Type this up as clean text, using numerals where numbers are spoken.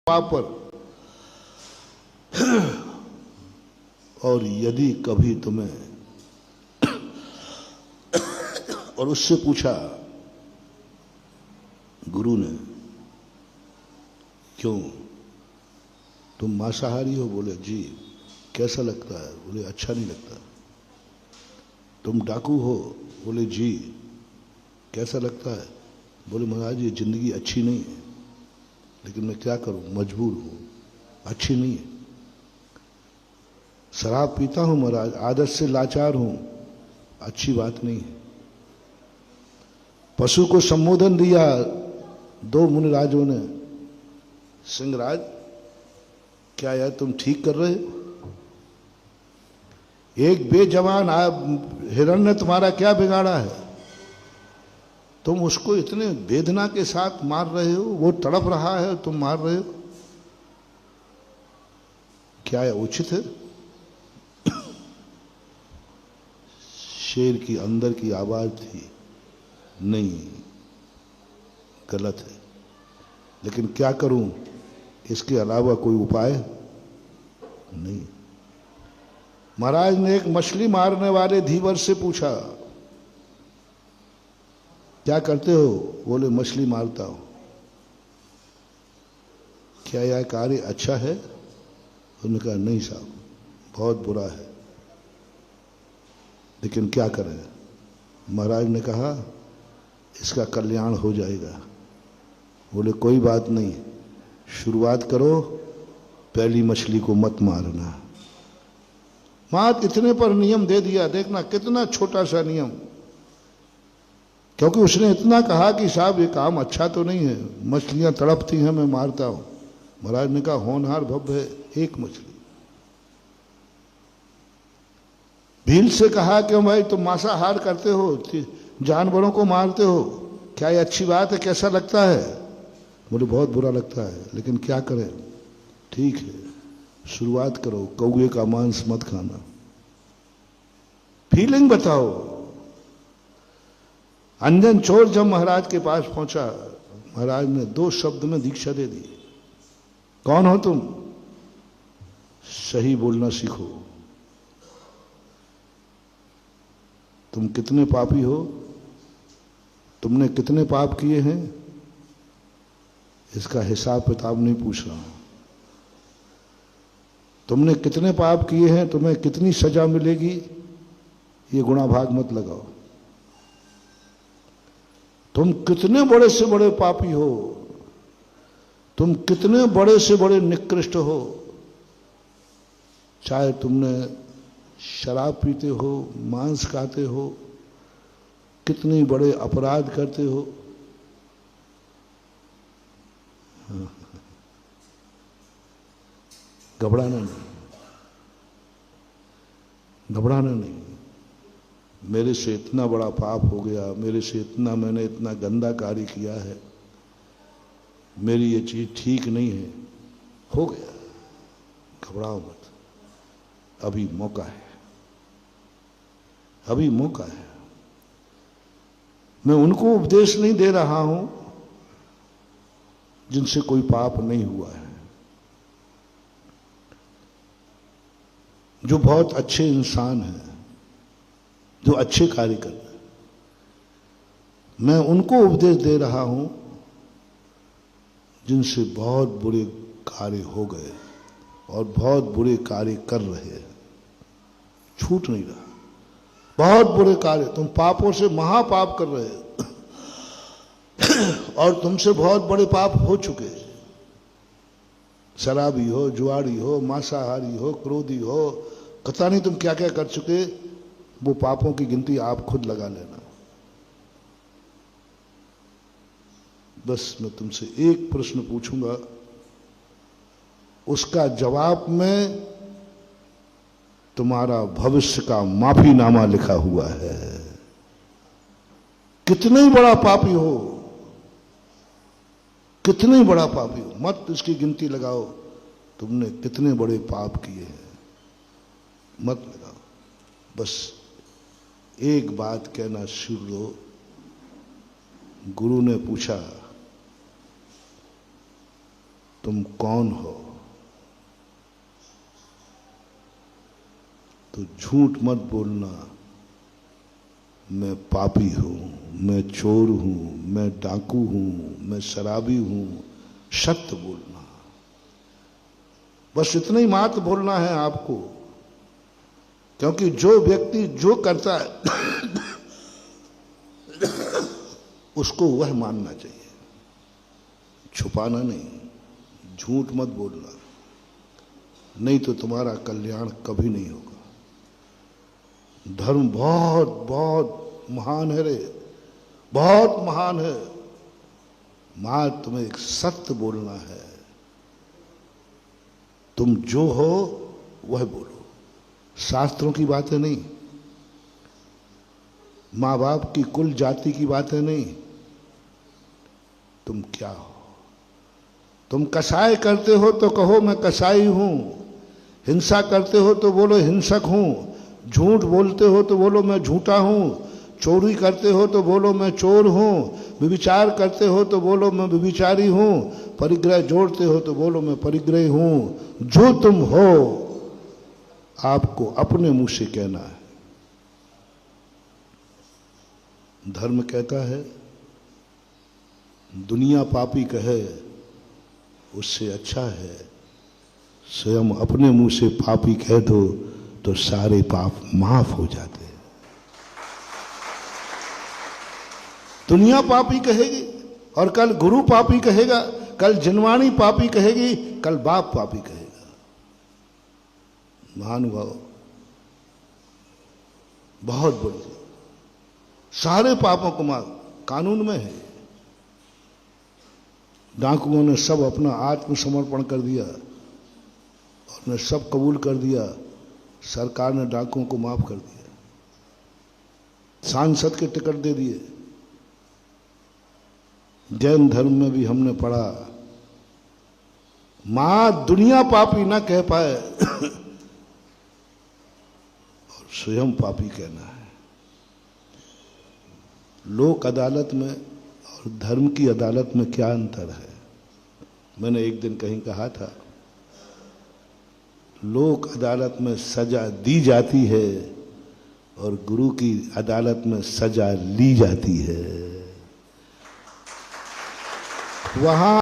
पाप पर। और यदि कभी तुम्हें और उससे पूछा गुरु ने, क्यों तुम मांसाहारी हो? बोले जी। कैसा लगता है? बोले अच्छा नहीं लगता। तुम डाकू हो? बोले जी। कैसा लगता है? बोले महाराज ये जिंदगी अच्छी नहीं है, लेकिन मैं क्या करूं, मजबूर हूं, अच्छी नहीं है। शराब पीता हूं महाराज, आदत से लाचार हूं, अच्छी बात नहीं है। पशु को संबोधन दिया दो मुनिराजों ने, सिंहराज क्या यार तुम ठीक कर रहे हो? एक बेजवान हिरण ने तुम्हारा क्या बिगाड़ा है? तुम उसको इतने वेदना के साथ मार रहे हो, वो तड़प रहा है, तुम मार रहे हो, क्या यह उचित है? शेर की अंदर की आवाज थी, नहीं, गलत है, लेकिन क्या करूं, इसके अलावा कोई उपाय नहीं। महाराज ने एक मछली मारने वाले धीवर से पूछा, क्या करते हो? बोले मछली मारता हूं। क्या यह कार्य अच्छा है? उन्होंने कहा नहीं साहब, बहुत बुरा है, लेकिन क्या करें? महाराज ने कहा इसका कल्याण हो जाएगा। बोले कोई बात नहीं, शुरुआत करो, पहली मछली को मत मारना। मात इतने पर नियम दे दिया, देखना कितना छोटा सा नियम, क्योंकि उसने इतना कहा कि साहब ये काम अच्छा तो नहीं है, मछलियां तड़पती हैं, मैं मारता हूं। महाराज ने कहा होनहार भव्य है, एक मछली। भील से कहा कि भाई तुम मांसाहार करते हो, जानवरों को मारते हो, क्या ये अच्छी बात है? कैसा लगता है? बोले बहुत बुरा लगता है, लेकिन क्या करें? ठीक है, शुरुआत करो, कौवे का मांस मत खाना। फीलिंग बताओ। अंजन चोर जब महाराज के पास पहुंचा, महाराज ने दो शब्द में दीक्षा दे दी। कौन हो तुम? सही बोलना सीखो। तुम कितने पापी हो? तुमने कितने पाप किए हैं? इसका हिसाब किताब नहीं पूछ रहा हूं। तुमने कितने पाप किए हैं, तुम्हें कितनी सजा मिलेगी, ये गुणा भाग मत लगाओ। तुम कितने बड़े से बड़े पापी हो, तुम कितने बड़े से बड़े निकृष्ट हो, चाहे तुमने शराब पीते हो, मांस खाते हो, कितने बड़े अपराध करते हो, घबराना नहीं, घबराना नहीं। मेरे से इतना बड़ा पाप हो गया, मेरे से मैंने इतना गंदा कार्य किया है, मेरी ये चीज ठीक नहीं है, हो गया, घबराओ मत, अभी मौका है, अभी मौका है। मैं उनको उपदेश नहीं दे रहा हूं जिनसे कोई पाप नहीं हुआ है, जो बहुत अच्छे इंसान हैं, जो अच्छे कार्य कर रहे हैं। मैं उनको उपदेश दे रहा हूं जिनसे बहुत बुरे कार्य हो गए और बहुत बुरे कार्य कर रहे हैं, छूट नहीं रहा। बहुत बुरे कार्य, तुम पापों से महापाप कर रहे हो और तुमसे बहुत बड़े पाप हो चुके। शराबी हो, जुआरी हो, मांसाहारी हो, क्रोधी हो, पता नहीं तुम क्या क्या कर चुके। वो पापों की गिनती आप खुद लगा लेना। बस मैं तुमसे एक प्रश्न पूछूंगा, उसका जवाब में तुम्हारा भविष्य का माफीनामा लिखा हुआ है। कितने ही बड़ा पापी हो, कितने ही बड़ा पापी हो, मत इसकी गिनती लगाओ तुमने कितने बड़े पाप किए हैं, मत लगाओ। बस एक बात कहना शुरू लो। गुरु ने पूछा तुम कौन हो, तो झूठ मत बोलना। मैं पापी हूं, मैं चोर हूं, मैं डाकू हूं, मैं शराबी हूं। सत्य बोलना, बस इतना ही मात्र बोलना है आपको। क्योंकि जो व्यक्ति जो करता है उसको वह मानना चाहिए, छुपाना नहीं। झूठ मत बोलना, नहीं तो तुम्हारा कल्याण कभी नहीं होगा। धर्म बहुत बहुत महान है रे, बहुत महान है। मां तुम्हें एक सत्य बोलना है। तुम जो हो वह बोलो, शास्त्रों की बातें नहीं, मां बाप की कुल जाति की बातें नहीं। तुम क्या हो? तुम कसाई करते हो तो कहो मैं कसाई हूं, हिंसा करते हो तो बोलो हिंसक हूं, झूठ बोलते हो तो बोलो मैं झूठा हूं, चोरी करते हो तो बोलो मैं चोर हूं, व्यभिचार करते हो तो बोलो मैं व्यभिचारी हूं, परिग्रह जोड़ते हो तो बोलो मैं परिग्रही हूं। जो तुम हो आपको अपने मुंह से कहना है। धर्म कहता है दुनिया पापी कहे उससे अच्छा है स्वयं अपने मुंह से पापी कह दो तो सारे पाप माफ हो जाते हैं। दुनिया पापी कहेगी और कल गुरु पापी कहेगा, कल जनवाणी पापी कहेगी, कल बाप पापी कहेगा। महानुभाव बहुत बड़ी, सारे पापों को माफ कानून में है। डाकुओं ने सब अपना आत्मसमर्पण कर दिया और ने सब कबूल कर दिया। सरकार ने डाकुओं को माफ कर दिया, सांसद के टिकट दे दिए। जैन धर्म में भी हमने पढ़ा मां दुनिया पापी ना कह पाए और स्वयं पापी कहना है। लोक अदालत में और धर्म की अदालत में क्या अंतर है? मैंने एक दिन कहीं कहा था लोक अदालत में सजा दी जाती है और गुरु की अदालत में सजा ली जाती है। वहां